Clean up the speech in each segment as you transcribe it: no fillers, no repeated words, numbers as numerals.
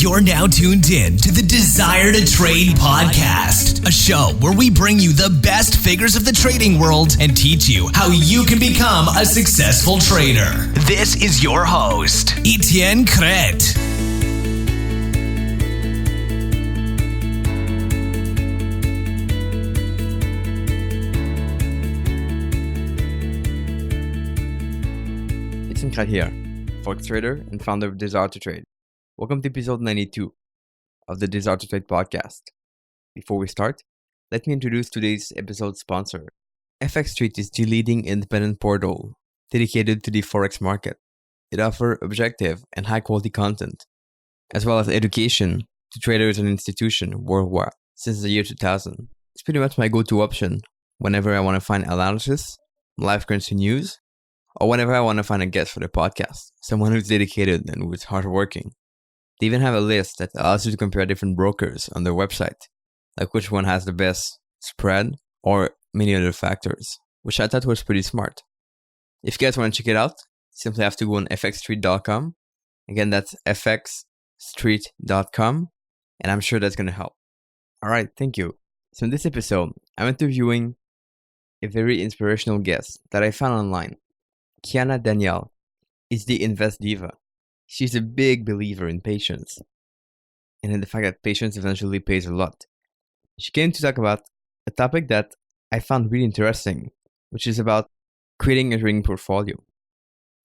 You're now tuned in to the Desire to Trade podcast, a show where we bring you the best figures of the trading world and teach you how you can become a successful trader. This is your host, Etienne Crete. Etienne Crete here, Forex trader and founder of Desire to Trade. Welcome to episode 92 of the Desire to Trade podcast. Before we start, let me introduce today's episode sponsor. FX Street is the leading independent portal dedicated to the Forex market. It offers objective and high quality content, as well as education to traders and institutions worldwide since the year 2000. It's pretty much my go-to option whenever I want to find analysis, live currency news, or whenever I want to find a guest for the podcast, someone who's dedicated and who's hardworking. They even have a list that allows you to compare different brokers on their website, like which one has the best spread or many other factors, which I thought was pretty smart. If you guys want to check it out, simply have to go on fxstreet.com. Again, that's fxstreet.com, and I'm sure that's going to help. All right, thank you. So in this episode, I'm interviewing a very inspirational guest that I found online. Kiana Danial is the Invest Diva. She's a big believer in patience and in the fact that patience eventually pays a lot. She came to talk about a topic that I found really interesting, which is about creating a trading portfolio.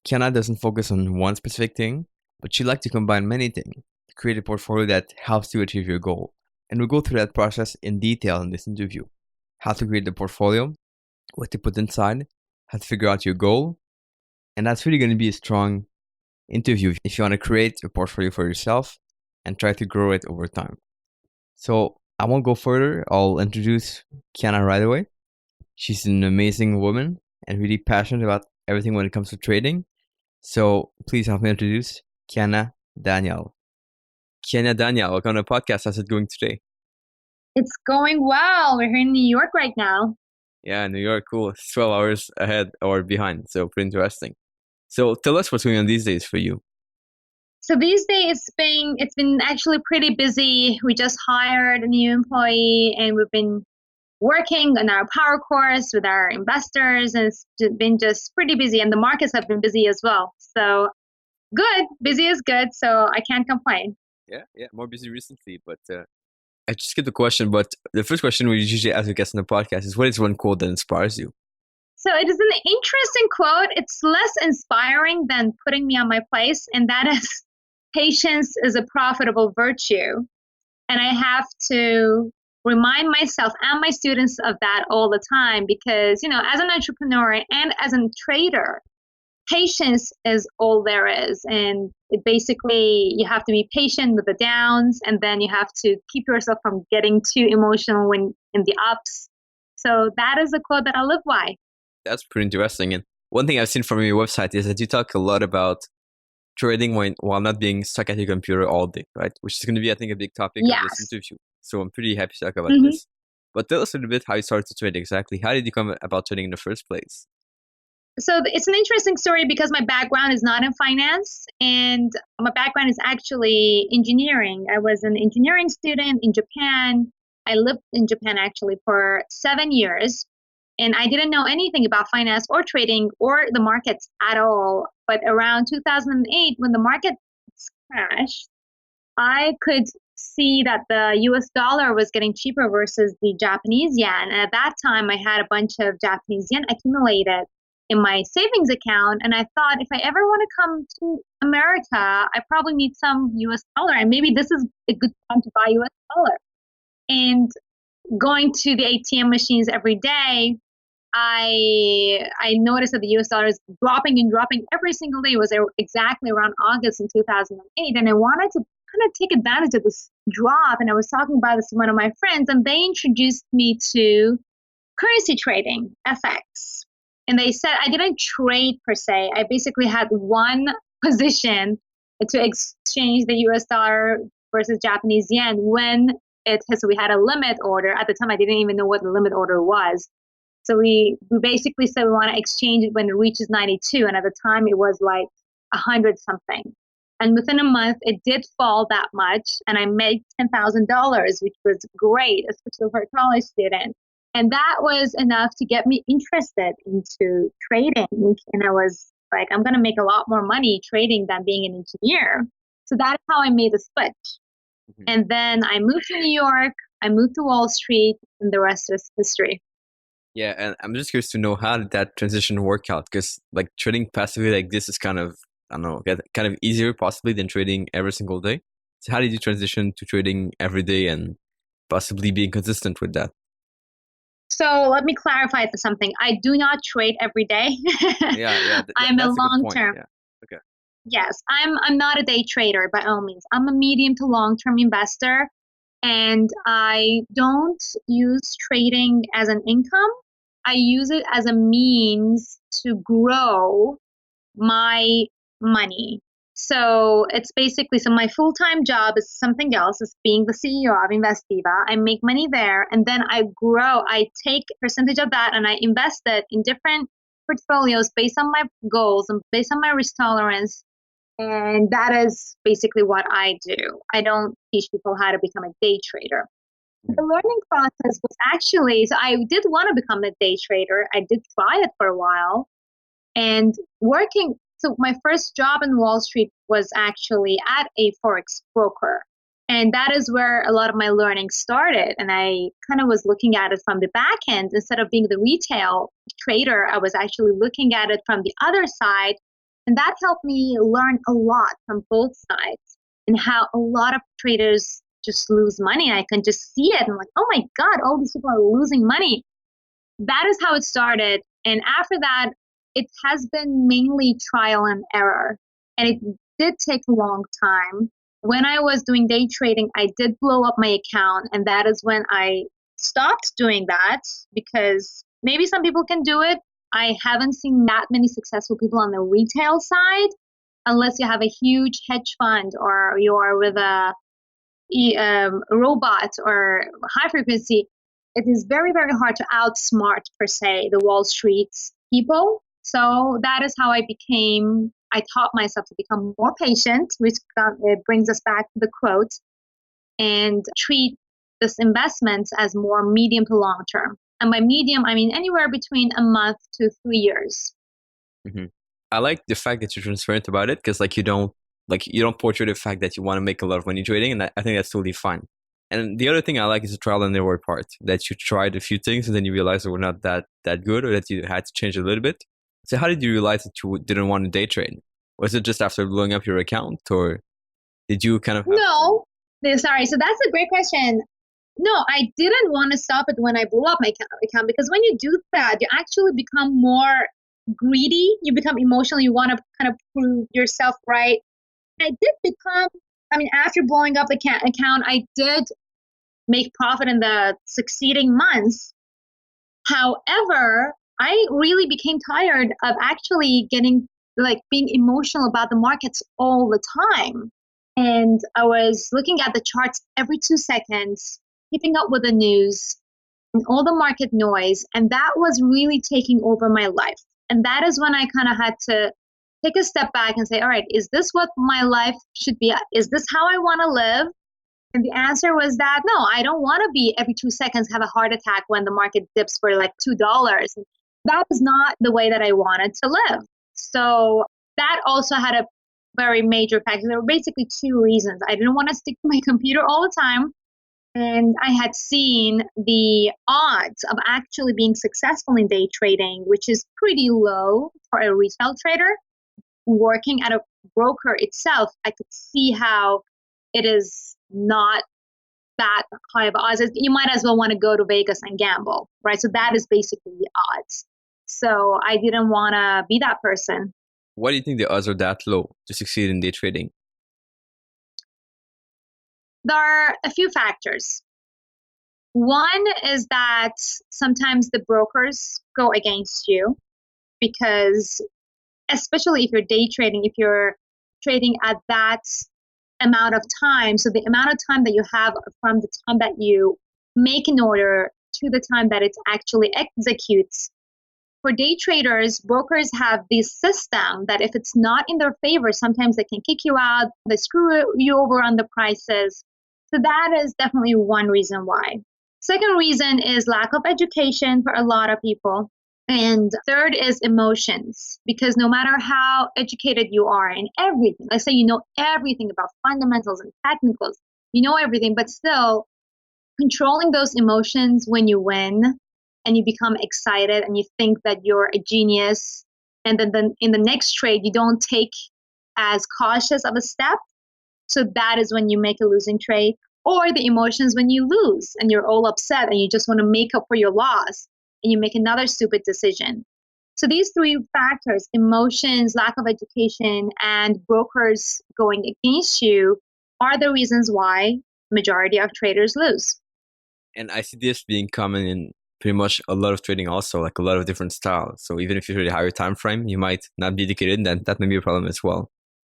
Kiana doesn't focus on one specific thing, but she likes to combine many things to create a portfolio that helps you achieve your goal. And we'll go through that process in detail in this interview. How to create the portfolio, what to put inside, how to figure out your goal. And that's really going to be a strong interview if you want to create a portfolio for yourself and try to grow it over time. So I won't go further. I'll introduce Kiana right away. She's an amazing woman and really passionate about everything when it comes to trading. So please help me introduce Kiana Danial. Kiana Danial, welcome to the podcast. How's it going today? It's going well. We're here in New York right now. Yeah, New York, cool. It's 12 hours ahead or behind, so pretty interesting. So tell us what's going on these days for you. So these days it's been actually pretty busy. We just hired a new employee and we've been working on our power course with our investors, and it's been just pretty busy, and the markets have been busy as well. So good, busy is good, so I can't complain. Yeah, more busy recently, but I just get the question, but the first question we usually ask a guest on the podcast is, what is one quote that inspires you? So it is an interesting quote. It's less inspiring than putting me on my place, and that is, patience is a profitable virtue. And I have to remind myself and my students of that all the time because, as an entrepreneur and as a trader, patience is all there is. And it basically, you have to be patient with the downs, and then you have to keep yourself from getting too emotional when in the ups. So that is a quote that I live by. That's pretty interesting. And one thing I've seen from your website is that you talk a lot about trading while not being stuck at your computer all day, right? Which is going to be, I think, a big topic of this interview. So I'm pretty happy to talk about this. But tell us a little bit how you started to trade exactly. How did you come about trading in the first place? So it's an interesting story because my background is not in finance, and my background is actually engineering. I was an engineering student in Japan. I lived in Japan actually for 7 years. And I didn't know anything about finance or trading or the markets at all. But around 2008, when the market crashed, I could see that the US dollar was getting cheaper versus the Japanese yen. And at that time, I had a bunch of Japanese yen accumulated in my savings account. And I thought, if I ever want to come to America, I probably need some US dollar. And maybe this is a good time to buy US dollar. And going to the ATM machines every day, I noticed that the US dollar is dropping and dropping every single day. It was exactly around August in 2008. And I wanted to kind of take advantage of this drop. And I was talking about this to one of my friends, and they introduced me to currency trading, FX. And they said I didn't trade per se. I basically had one position to exchange the US dollar versus Japanese yen when so we had a limit order. At the time, I didn't even know what the limit order was. So we basically said we want to exchange it when it reaches 92. And at the time, it was like 100 something. And within a month, it did fall that much. And I made $10,000, which was great, especially for a college student. And that was enough to get me interested into trading. And I was like, I'm going to make a lot more money trading than being an engineer. So that's how I made the switch. And then I moved to New York, I moved to Wall Street, and the rest is history. Yeah, and I'm just curious to know, how did that transition work out? Because like trading passively like this is kind of, I don't know, kind of easier possibly than trading every single day. So how did you transition to trading every day and possibly being consistent with that? So let me clarify something. I do not trade every day. Yeah, I'm a that's a good long point. term. Yeah. Okay. Yes, I'm not a day trader by all means. I'm a medium to long term investor, and I don't use trading as an income. I use it as a means to grow my money. So it's basically, so my full-time job is something else, is being the CEO of Investiva. I make money there, and then I grow. I take a percentage of that and I invest it in different portfolios based on my goals and based on my risk tolerance. And that is basically what I do. I don't teach people how to become a day trader. The learning process was actually, so I did want to become a day trader. I did try it for a while. And working, so my first job in Wall Street was actually at a Forex broker. And that is where a lot of my learning started. And I kind of was looking at it from the back end. Instead of being the retail trader, I was actually looking at it from the other side. And that helped me learn a lot from both sides, and how a lot of traders just lose money. I can just see it. I'm like, oh my God, all these people are losing money. That is how it started. And after that, it has been mainly trial and error. And it did take a long time. When I was doing day trading, I did blow up my account. And that is when I stopped doing that, because maybe some people can do it. I haven't seen that many successful people on the retail side, unless you have a huge hedge fund or you are with a robot or high frequency. It is very, very hard to outsmart, per se, the Wall Street people. So that is how I taught myself to become more patient, which it brings us back to the quote, and treat this investment as more medium to long term. And by medium, I mean anywhere between a month to 3 years. Mm-hmm. I like the fact that you're transparent about it, because like you don't portray the fact that you want to make a lot of money trading, and I think that's totally fine. And the other thing I like is the trial and error part, that you tried a few things and then you realized they were not that good, or that you had to change a little bit. So how did you realize that you didn't want to day trade? Was it just after blowing up your account, or did you kind of No, sorry. So that's a great question. No, I didn't want to stop it when I blew up my account, because when you do that, you actually become more greedy. You become emotional. You want to kind of prove yourself right. I did become, I mean, after blowing up the account, I did make profit in the succeeding months. However, I really became tired of actually being emotional about the markets all the time. And I was looking at the charts every 2 seconds, keeping up with the news and all the market noise. And that was really taking over my life. And that is when I kind of had to take a step back and say, all right, is this what my life should be? Is this how I want to live? And the answer was that no, I don't want to be every 2 seconds have a heart attack when the market dips for like $2. That is not the way that I wanted to live. So that also had a very major factor. There were basically two reasons. I didn't want to stick to my computer all the time. And I had seen the odds of actually being successful in day trading, which is pretty low for a retail trader. Working at a broker itself, I could see how it is not that high of odds. You might as well want to go to Vegas and gamble, right? So that is basically the odds. So I didn't want to be that person. Why do you think the odds are that low to succeed in day trading? There are a few factors. One is that sometimes the brokers go against you, because especially if you're day trading, if you're trading at that amount of time, so the amount of time that you have from the time that you make an order to the time that it actually executes, for day traders, brokers have this system that if it's not in their favor, sometimes they can kick you out, they screw you over on the prices. So that is definitely one reason why. Second reason is lack of education for a lot of people. And third is emotions, because no matter how educated you are in everything, let's say you know everything about fundamentals and technicals, you know everything, but still controlling those emotions when you win and you become excited and you think that you're a genius, and then in the next trade you don't take as cautious of a step, so that is when you make a losing trade. Or the emotions when you lose and you're all upset and you just want to make up for your loss and you make another stupid decision. So these three factors, emotions, lack of education, and brokers going against you, are the reasons why majority of traders lose. And I see this being common in pretty much a lot of trading also, like a lot of different styles. So even if you trade a higher time frame, you might not be educated, and that may be a problem as well.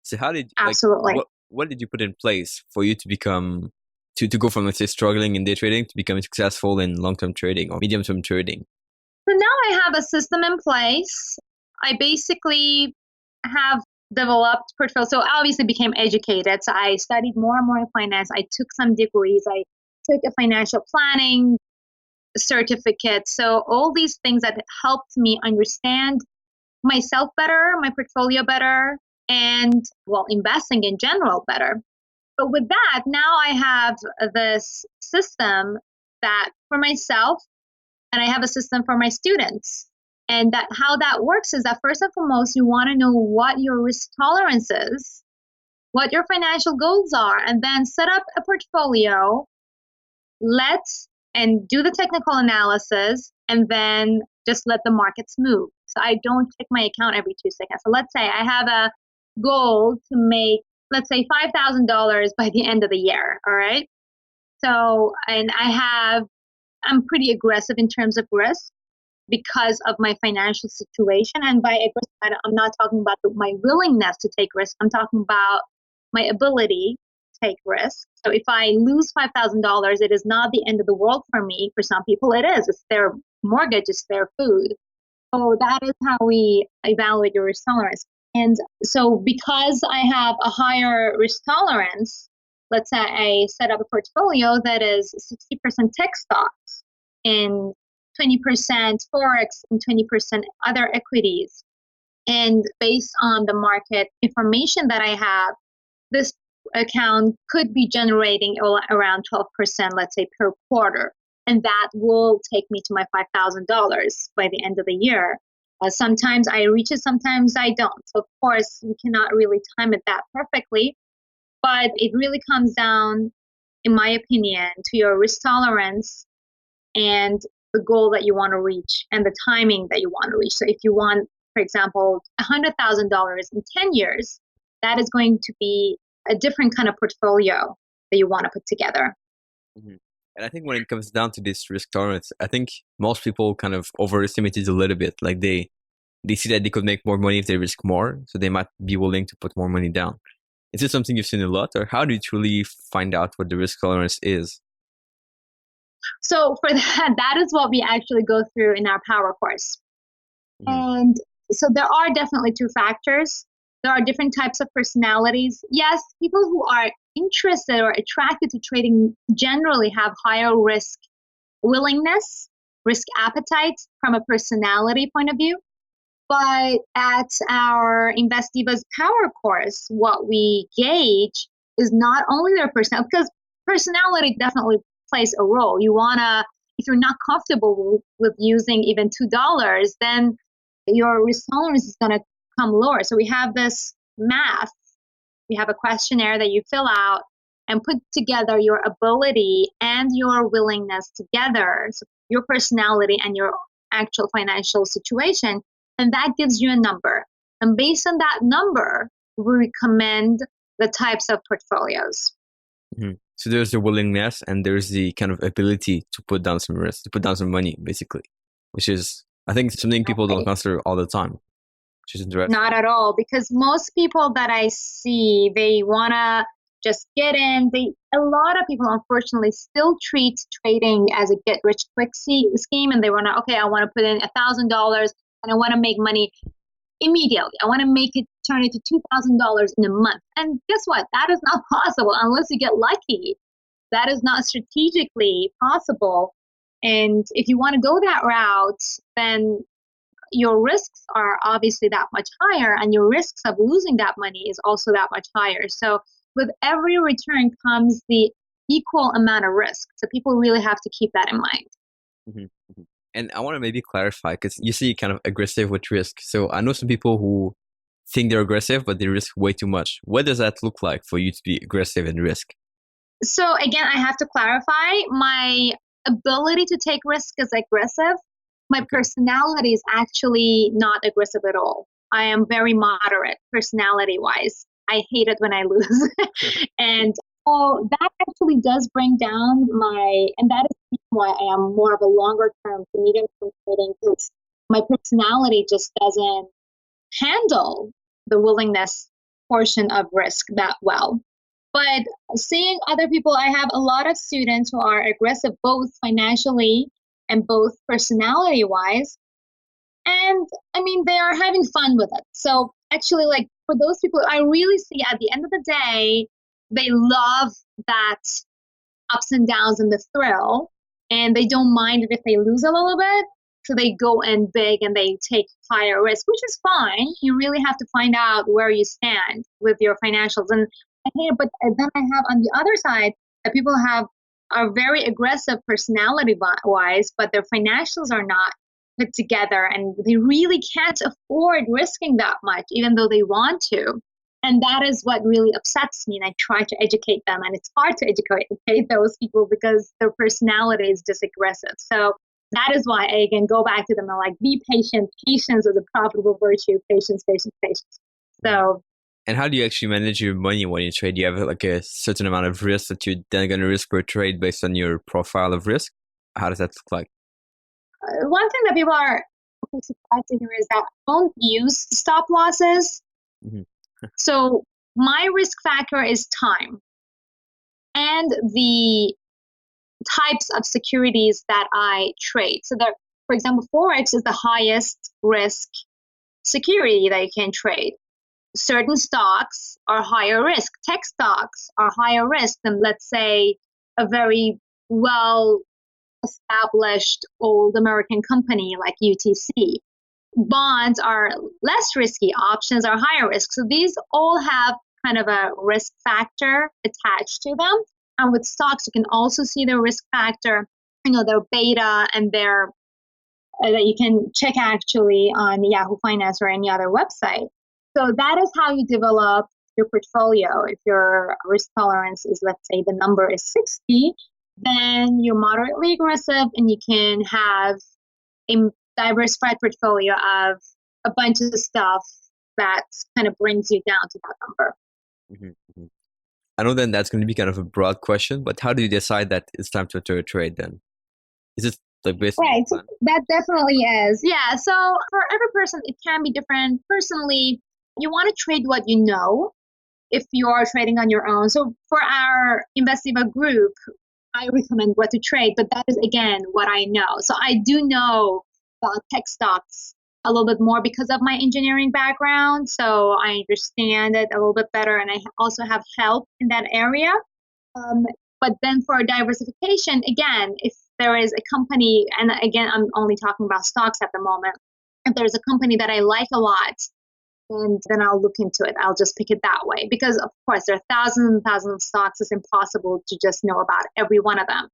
So how did Absolutely. what did you put in place for you to become to go from, let's say, struggling in day trading to becoming successful in long-term trading or medium-term trading? So now I have a system in place. I basically have developed portfolio. So I obviously became educated. So I studied more and more in finance. I took some degrees. I took a financial planning certificate. So all these things that helped me understand myself better, my portfolio better, and well, investing in general better. But with that, now I have this system that for myself, and I have a system for my students. And that how that works is that first and foremost, you want to know what your risk tolerance is, what your financial goals are, and then set up a portfolio, and do the technical analysis, and then just let the markets move. So I don't check my account every 2 seconds. So let's say I have a goal to make, let's say, $5,000 by the end of the year. All right. So, and I'm pretty aggressive in terms of risk because of my financial situation. And by aggressive, I'm not talking about my willingness to take risk. I'm talking about my ability to take risk. So if I lose $5,000, it is not the end of the world for me. For some people, it is. It's their mortgage, it's their food. So that is how we evaluate your risk tolerance. And so because I have a higher risk tolerance, let's say I set up a portfolio that is 60% tech stocks and 20% Forex and 20% other equities. And based on the market information that I have, this account could be generating around 12%, let's say, per quarter. And that will take me to my $5,000 by the end of the year. Sometimes I reach it, sometimes I don't. So, of course, we cannot really time it that perfectly. But it really comes down, in my opinion, to your risk tolerance and the goal that you want to reach and the timing that you want to reach. So if you want, for example, $100,000 in 10 years, that is going to be a different kind of portfolio that you want to put together. Mm-hmm. And I think when it comes down to this risk tolerance, I think most people kind of overestimate it a little bit. Like they see that they could make more money if they risk more, so they might be willing to put more money down. Is this something you've seen a lot, or how do you truly find out what the risk tolerance is? So for that is what we actually go through in our power course. Mm-hmm. And so there are definitely two factors. There are different types of personalities. Yes, people who are interested or attracted to trading generally have higher risk willingness, risk appetite from a personality point of view. But at our Invest Divas Power course, what we gauge is not only their personality, because personality definitely plays a role. You want to, if you're not comfortable with using even $2, then your risk tolerance is going to come lower. So we have this math. We have a questionnaire that you fill out and put together your ability and your willingness together, so your personality and your actual financial situation. And that gives you a number. And based on that number, we recommend the types of portfolios. Mm-hmm. So there's the willingness and there's the kind of ability to put down some risk, to put down some money, basically, which is, I think, something people don't consider all the time, which is interesting. Not at all, because most people that I see, they want to just get in. A lot of people, unfortunately, still treat trading as a get-rich-quick scheme, and they want to, okay, I want to put in $1,000, and I want to make money immediately. I want to make it turn into $2,000 in a month. And guess what? That is not possible unless you get lucky. That is not strategically possible. And if you want to go that route, then your risks are obviously that much higher, and your risks of losing that money is also that much higher. So with every return comes the equal amount of risk. So people really have to keep that in mind. Mm-hmm. And I want to maybe clarify, because you see kind of aggressive with risk. So I know some people who think they're aggressive, but they risk way too much. What does that look like for you to be aggressive in risk? So again, I have to clarify. My ability to take risk is aggressive. My personality is actually not aggressive at all. I am very moderate personality-wise. I hate it when I lose. And so that actually does bring down and that is why I am more of a longer term to medium term trading, because my personality just doesn't handle the willingness portion of risk that well. But seeing other people, I have a lot of students who are aggressive both financially and both personality wise. And I mean, they are having fun with it. So actually, like for those people, I really see at the end of the day, they love that ups and downs and the thrill, and they don't mind it if they lose a little bit. So they go in big and they take higher risk, which is fine. You really have to find out where you stand with your financials. And but then I have on the other side that people are very aggressive personality wise, but their financials are not put together, and they really can't afford risking that much, even though they want to. And that is what really upsets me. And I try to educate them, and it's hard to educate those people because their personality is just aggressive. So that is why I again go back to them and like, be patient. Patience is a profitable virtue. Patience, patience, patience. So. And how do you actually manage your money when you trade? Do you have like a certain amount of risk that you're then going to risk per trade based on your profile of risk? How does that look like? One thing that people are surprised to hear is that I don't use stop losses. Mm-hmm. So my risk factor is time and the types of securities that I trade. So that, for example, Forex is the highest risk security that you can trade. Certain stocks are higher risk. Tech stocks are higher risk than, let's say, a very well established old American company like UTC. Bonds are less risky. Options are higher risk. So these all have kind of a risk factor attached to them. And with stocks, you can also see the risk factor, their beta and their that you can check actually on Yahoo Finance or any other website. So that is how you develop your portfolio. If your risk tolerance is, let's say, the number is 60, then you're moderately aggressive and you can have a diversified portfolio of a bunch of stuff that kind of brings you down to that number. Mm-hmm. I know then that's going to be kind of a broad question, but how do you decide that it's time to enter a trade then? Is it like basically? Right, so that definitely is. Yeah, so for every person, it can be different. Personally, you want to trade what you know if you are trading on your own. So for our Investiva group, I recommend what to trade, but that is, again, what I know. So I do know about tech stocks a little bit more because of my engineering background. So I understand it a little bit better, and I also have help in that area. But then for diversification, again, if there is a company, and again, I'm only talking about stocks at the moment, if there's a company that I like a lot, and then I'll look into it. I'll just pick it that way. Because, of course, there are thousands and thousands of stocks. It's impossible to just know about every one of them.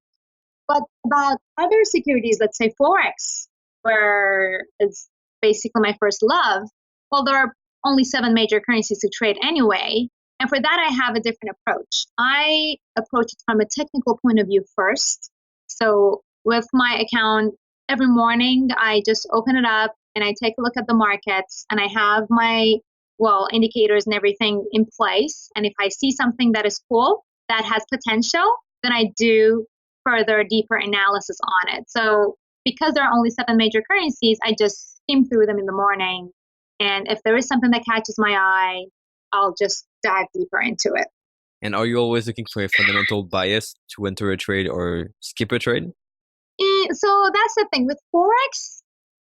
But about other securities, let's say Forex, where it's basically my first love, well, there are only 7 major currencies to trade anyway. And for that, I have a different approach. I approach it from a technical point of view first. So with my account, every morning, I just open it up and I take a look at the markets, and I have my, indicators and everything in place. And if I see something that is cool, that has potential, then I do further, deeper analysis on it. So because there are only 7 major currencies, I just skim through them in the morning. And if there is something that catches my eye, I'll just dive deeper into it. And are you always looking for a fundamental bias to enter a trade or skip a trade? So that's the thing with Forex.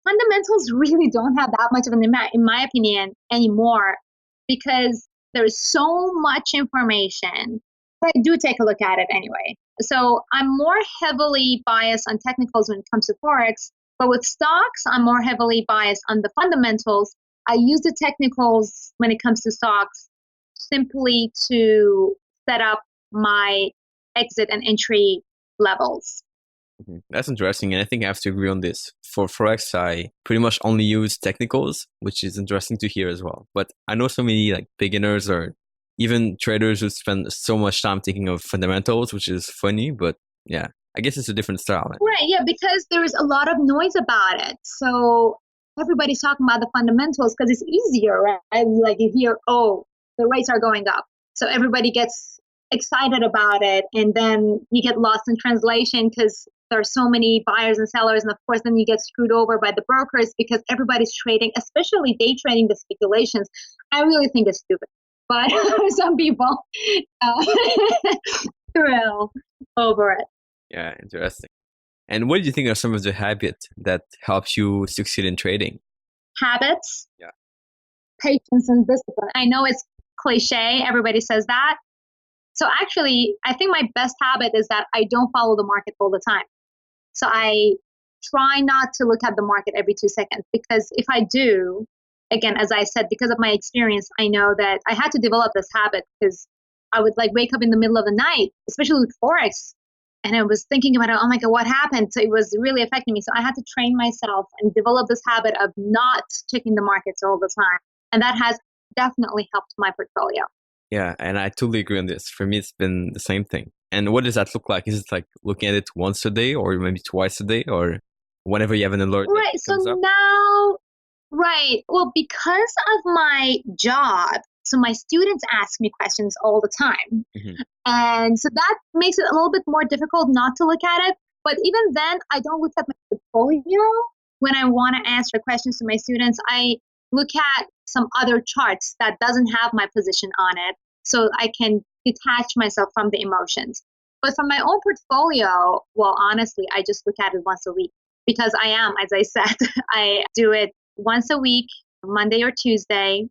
fundamentals really don't have that much of an impact, in my opinion, anymore, because there's so much information. But I do take a look at it anyway. So I'm more heavily biased on technicals when it comes to Forex, but with stocks, I'm more heavily biased on the fundamentals. I use the technicals when it comes to stocks simply to set up my exit and entry levels. That's interesting, and I think I have to agree on this. For Forex, I pretty much only use technicals, which is interesting to hear as well. But I know so many like beginners or even traders who spend so much time thinking of fundamentals, which is funny, but yeah, I guess it's a different style. Right, yeah, because there's a lot of noise about it. So everybody's talking about the fundamentals because it's easier, right? Like you hear, oh, the rates are going up. So everybody gets excited about it, and then you get lost in translation because there are so many buyers and sellers, and of course then you get screwed over by the brokers because everybody's trading, especially day trading, the speculations. I really think it's stupid, but some people thrill over it. Yeah, interesting. And what do you think are some of the habits that help you succeed in trading? Habits, yeah, patience, and discipline. I know it's cliche, everybody says that. So actually, I think my best habit is that I don't follow the market all the time. So I try not to look at the market every 2 seconds, because if I do, again, as I said, because of my experience, I know that I had to develop this habit because I would like wake up in the middle of the night, especially with Forex, and I was thinking about, oh my God, what happened? So it was really affecting me. So I had to train myself and develop this habit of not checking the markets all the time. And that has definitely helped my portfolio. Yeah, and I totally agree on this. For me, it's been the same thing. And what does that look like? Is it like looking at it once a day or maybe twice a day or whenever you have an alert? Right. So now, right. Well, because of my job, so my students ask me questions all the time. Mm-hmm. And so that makes it a little bit more difficult not to look at it. But even then, I don't look at my portfolio when I want to answer questions to my students. I look at some other charts that doesn't have my position on it, so I can detach myself from the emotions. But from my own portfolio, well, honestly, I just look at it once a week because I am, as I said, I do it once a week, Monday or Tuesday.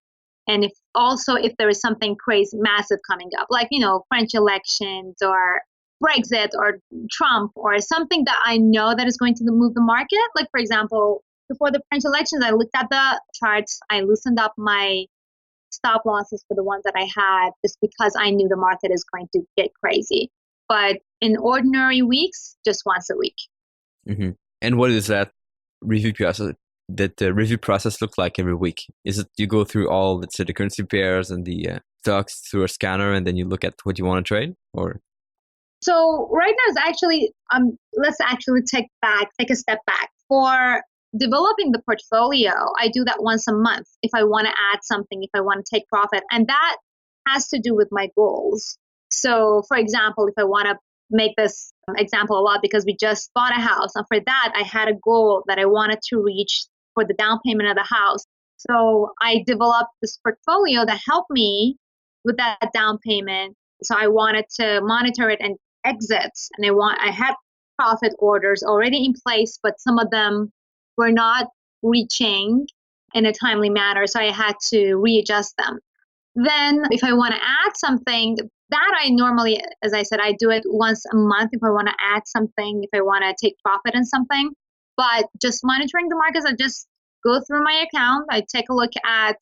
And if there is something crazy, massive coming up, like, French elections or Brexit or Trump or something that I know that is going to move the market. Like, for example, before the French elections, I looked at the charts. I loosened up my stop losses for the ones that I had just because I knew the market is going to get crazy. But in ordinary weeks, just once a week. Mm-hmm. And what is that review process? That review process look like every week? Is it you go through all, let's say, the currency pairs and the stocks through a scanner, and then you look at what you want to trade, or? So right now is actually let's actually take a step back. For developing the portfolio, I do that once a month if I want to add something, if I want to take profit, and that has to do with my goals. So for example, if I want to make this example a lot because we just bought a house, and for that I had a goal that I wanted to reach for the down payment of the house. So I developed this portfolio that helped me with that down payment. So I wanted to monitor it and exits, and I had profit orders already in place, but some of them were not reaching in a timely manner, so I had to readjust them. Then if I want to add something, that I normally, as I said, I do it once a month if I want to add something, if I want to take profit in something. But just monitoring the markets, I just go through my account, I take a look at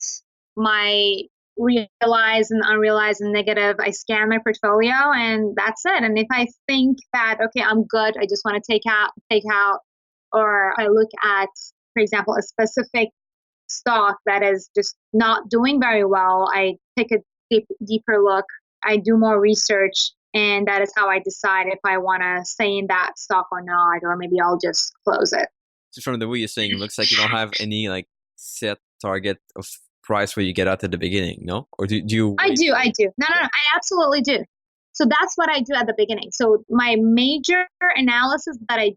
my realized and unrealized and negative, I scan my portfolio, and that's it. And if I think that, okay, I'm good, I just want to take out, or I look at, for example, a specific stock that is just not doing very well, I take a deeper look, I do more research, and that is how I decide if I want to stay in that stock or not, or maybe I'll just close it. So from the way you're saying, it looks like you don't have any like set target of price where you get out at the beginning, no? Or do you? I do. No, I absolutely do. So that's what I do at the beginning. So my major analysis that I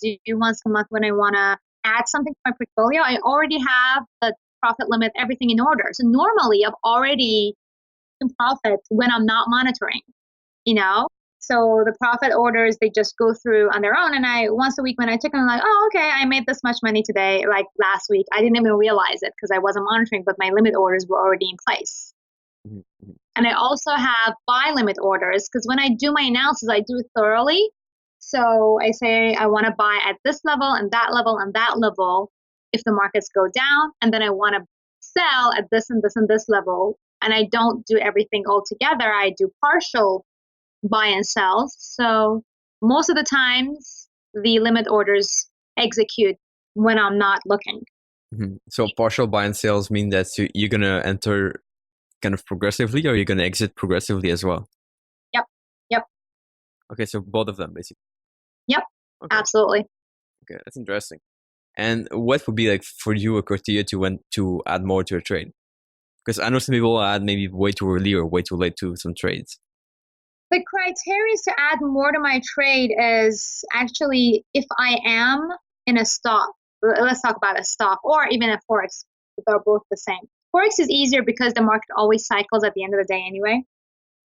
do once a month when I want to add something to my portfolio, I already have the profit limit, everything in order. So normally I've already in profit when I'm not monitoring, So the profit orders, they just go through on their own. And once a week when I check, I'm like, oh, okay, I made this much money today. Like last week, I didn't even realize it because I wasn't monitoring, but my limit orders were already in place. Mm-hmm. And I also have buy limit orders because when I do my analysis, I do it thoroughly. So I say I want to buy at this level and that level and that level if the markets go down. And then I want to sell at this and this and this level. And I don't do everything all together. I do partial buy and sells. So most of the times the limit orders execute when I'm not looking. Mm-hmm. So partial buy and sales mean that you're going to enter kind of progressively, or you're going to exit progressively as well? Yep. Okay, so both of them basically. Yep, okay. Absolutely. Okay, that's interesting. And what would be like for you a criteria to add more to a trade? Because I know some people add maybe way too early or way too late to some trades. The criteria to add more to my trade is actually if I am in a stock. Let's talk about a stock or even a Forex. They're both the same. Forex is easier because the market always cycles at the end of the day anyway,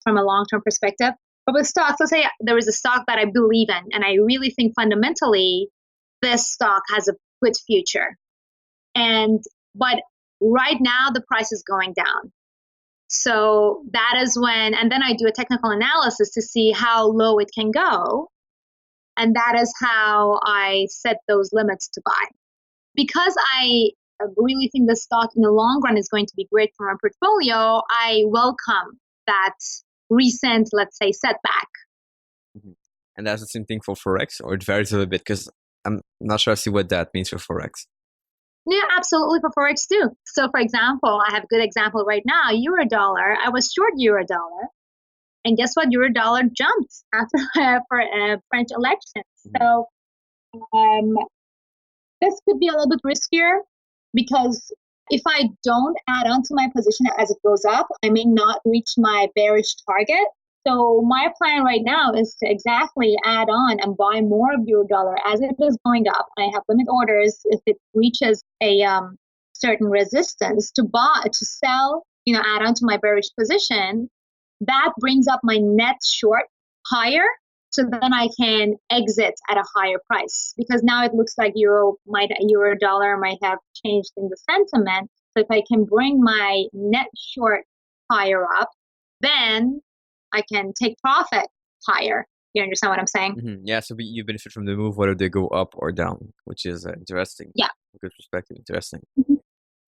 from a long-term perspective. But with stocks, let's say there is a stock that I believe in, and I really think fundamentally this stock has a good future. But right now the price is going down. So that is when, and then I do a technical analysis to see how low it can go. And that is how I set those limits to buy. Because I really think the stock in the long run is going to be great for my portfolio, I welcome that recent, let's say, setback. Mm-hmm. And that's the same thing for Forex, or it varies a little bit because I'm not sure I see what that means for Forex. Yeah, absolutely for Forex too. So for example, I have a good example right now, euro dollar. I was short euro dollar. And guess what? Euro dollar jumped after for French elections. Mm-hmm. So this could be a little bit riskier because if I don't add on to my position as it goes up, I may not reach my bearish target. So my plan right now is to exactly add on and buy more of euro dollar as it is going up. I have limit orders if it reaches a certain resistance to sell, add on to my bearish position. That brings up my net short higher. So then I can exit at a higher price because now it looks like euro dollar might have changed in the sentiment. So if I can bring my net short higher up, then I can take profit higher. You understand what I'm saying? Mm-hmm. Yeah, so you benefit from the move whether they go up or down, which is interesting. Yeah. Good perspective. Interesting. Mm-hmm.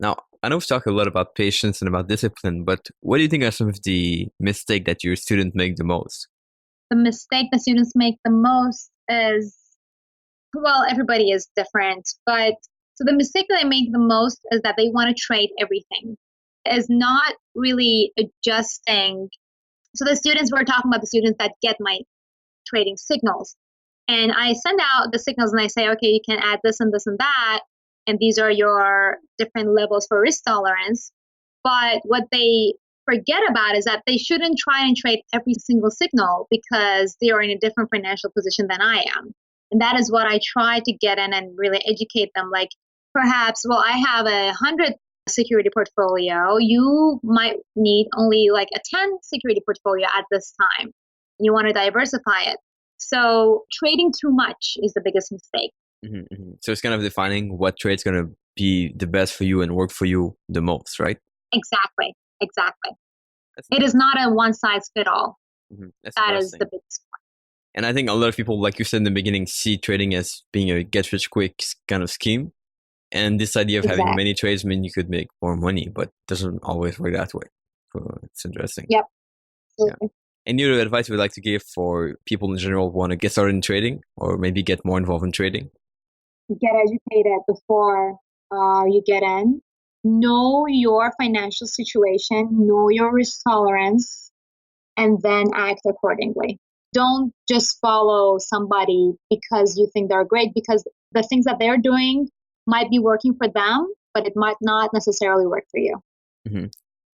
Now, I know we've talked a lot about patience and about discipline, but what do you think are some of the mistakes that your students make the most? The mistake that students make the most is, well, everybody is different, but so the mistake that they make the most is that they want to trade everything. Is not really adjusting. So we're talking about the students that get my trading signals. And I send out the signals and I say, okay, you can add this and this and that. And these are your different levels for risk tolerance. But what they forget about is that they shouldn't try and trade every single signal because they are in a different financial position than I am. And that is what I try to get in and really educate them. Like perhaps, well, I have 100 security portfolio. You might need only like a 10 security portfolio at this time. You want to diversify it. So trading too much is the biggest mistake. Mm-hmm, mm-hmm. So it's kind of defining what trade's going to be the best for you and work for you the most, right? Exactly. It is not a one size fit all. Mm-hmm. That is the biggest point. And I think a lot of people, like you said in the beginning, see trading as being a get rich quick kind of scheme. And this idea of having many trades means you could make more money, but it doesn't always work that way. So it's interesting. Yep. Yeah. Any other advice you would like to give for people in general who want to get started in trading or maybe get more involved in trading? Get educated before you get in. Know your financial situation, know your risk tolerance, and then act accordingly. Don't just follow somebody because you think they're great, because the things that they're doing might be working for them, but it might not necessarily work for you. Mm-hmm.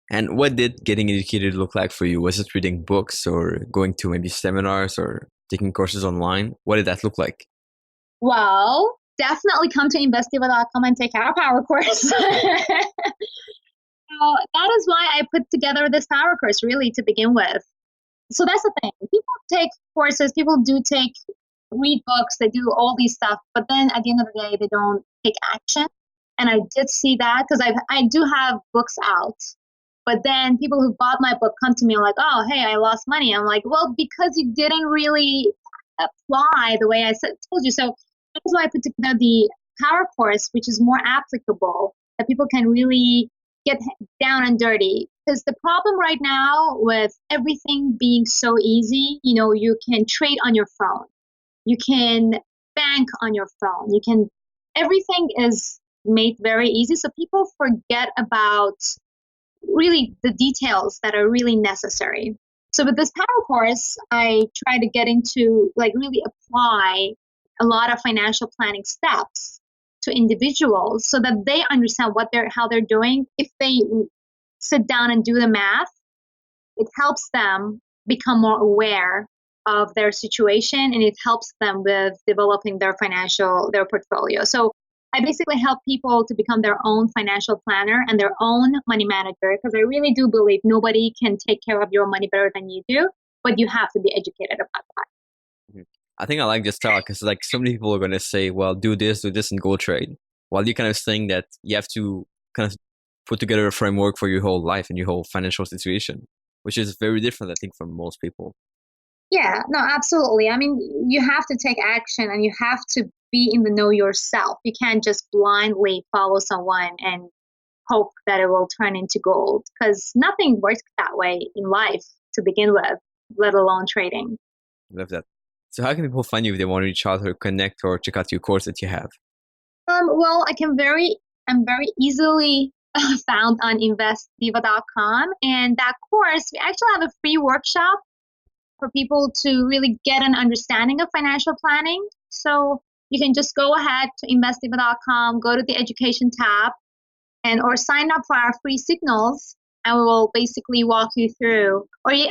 And what did getting educated look like for you? Was it reading books or going to maybe seminars or taking courses online? What did that look like? Well, definitely come to investiva.com and take our power course. So that is why I put together this power course, really, to begin with. So that's the thing. People take courses, people do read books, they do all these stuff, but then at the end of the day, they don't take action. And I did see that because I do have books out. But then people who bought my book come to me like, oh, hey, I lost money. I'm like, well, because you didn't really apply the way I told you. So that's why I put together the Power course, which is more applicable, that people can really get down and dirty. Because the problem right now with everything being so easy, you can trade on your phone. You can bank on your phone. Everything is made very easy. So people forget about really the details that are really necessary. So with this Power course, I try to get into really apply a lot of financial planning steps to individuals so that they understand how they're doing. If they sit down and do the math, it helps them become more aware of their situation, and it helps them with developing their portfolio. So I basically help people to become their own financial planner and their own money manager, because I really do believe nobody can take care of your money better than you do, but you have to be educated about that. I think I like this style because so many people are going to say, well, do this, and go trade. While you're kind of saying that you have to kind of put together a framework for your whole life and your whole financial situation, which is very different, I think, from most people. Yeah, no, absolutely. I mean, you have to take action and you have to be in the know yourself. You can't just blindly follow someone and hope that it will turn into gold, because nothing works that way in life to begin with, let alone trading. Love that. So how can people find you if they want to reach out or connect or check out your course that you have? Well, I'm very easily found on investdiva.com. And that course, we actually have a free workshop for people to really get an understanding of financial planning. So you can just go ahead to investdiva.com, go to the education tab, or sign up for our free signals, and we will basically walk you through. Or you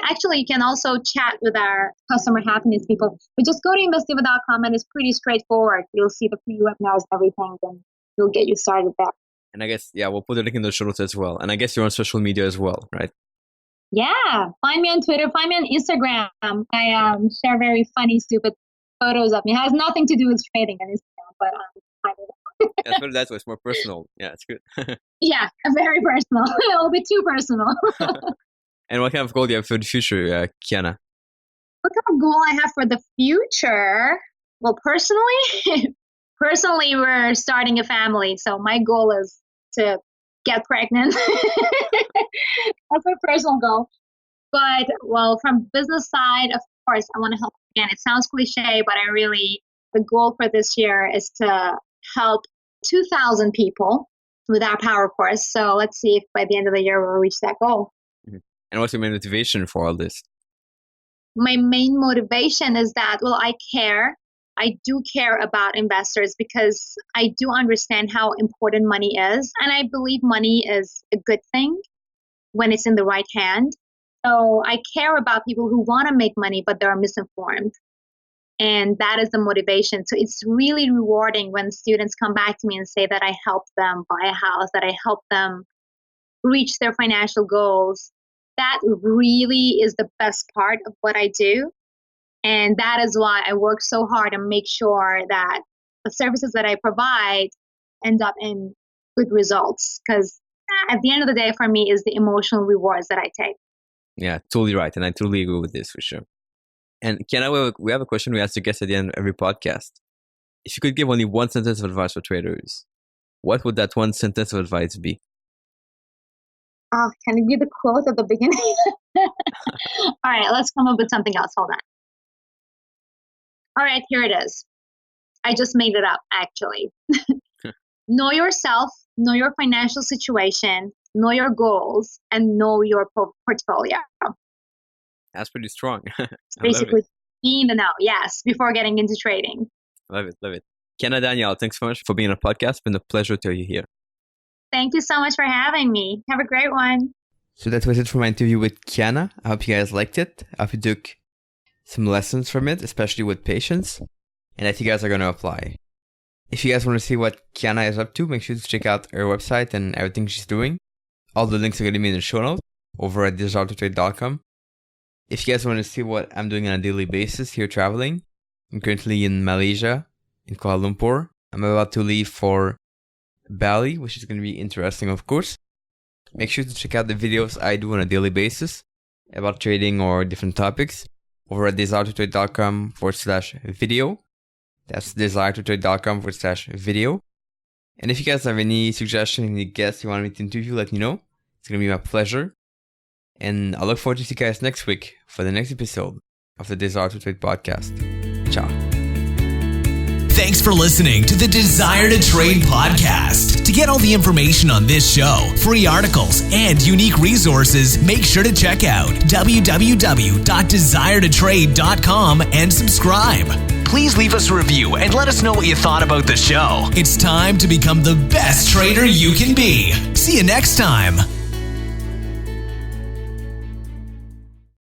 can also chat with our customer happiness people. But just go to investdiva.com, and it's pretty straightforward. You'll see the free webinars and everything, and we'll get you started there. And I guess, we'll put the link in the show notes as well. And I guess you're on social media as well, right? Yeah, find me on Twitter, find me on Instagram. I share very funny, stupid photos of me. It has nothing to do with trading on Instagram, but That's what that's what's more personal. Yeah, it's good. Yeah, very personal. A little bit too personal. And what kind of goal do you have for the future, Kiana? What kind of goal I have for the future? Well, personally, we're starting a family, so my goal is to get pregnant. That's my personal goal. But, well, from business side, of course, I want to help. Again, it sounds cliche, but the goal for this year is to help 2,000 people with our Power course. So let's see if by the end of the year we'll reach that goal. Mm-hmm. And what's your main motivation for all this? My main motivation is that, well, I do care about investors, because I do understand how important money is. And I believe money is a good thing when it's in the right hand. So I care about people who want to make money, but they're misinformed. And that is the motivation. So it's really rewarding when students come back to me and say that I helped them buy a house, that I helped them reach their financial goals. That really is the best part of what I do. And that is why I work so hard and make sure that the services that I provide end up in good results. Because at the end of the day, for me, is the emotional rewards that I take. Yeah, totally right. And I totally agree with this for sure. And Kenna, we have a question we ask the guests at the end of every podcast. If you could give only one sentence of advice for traders, what would that one sentence of advice be? Oh, can it be the quote at the beginning? All right, let's come up with something else. Hold on. All right, here it is. I just made it up, actually. Know yourself, know your financial situation, know your goals, and know your portfolio. That's pretty strong. Basically, be in the know, yes, before getting into trading. Love it, love it. Kiana Danial, thanks so much for being on the podcast. It's been a pleasure to have you here. Thank you so much for having me. Have a great one. So that was it for my interview with Kiana. I hope you guys liked it. I hope you took some lessons from it, especially with patience. And I think you guys are going to apply. If you guys want to see what Kiana is up to, make sure to check out her website and everything she's doing. All the links are going to be in the show notes over at desiretotrade.com. If you guys want to see what I'm doing on a daily basis here traveling, I'm currently in Malaysia, in Kuala Lumpur. I'm about to leave for Bali, which is going to be interesting, of course. Make sure to check out the videos I do on a daily basis about trading or different topics over at desirettotrade.com/video. That's desirettotrade.com/video. And if you guys have any suggestions, any guests you want me to interview, let me know. It's going to be my pleasure. And I look forward to see you guys next week for the next episode of the Desire to Trade podcast. Ciao. Thanks for listening to the Desire to Trade podcast. To get all the information on this show, free articles, and unique resources, make sure to check out www.desirettotrade.com and subscribe. Please leave us a review and let us know what you thought about the show. It's time to become the best trader you can be. See you next time.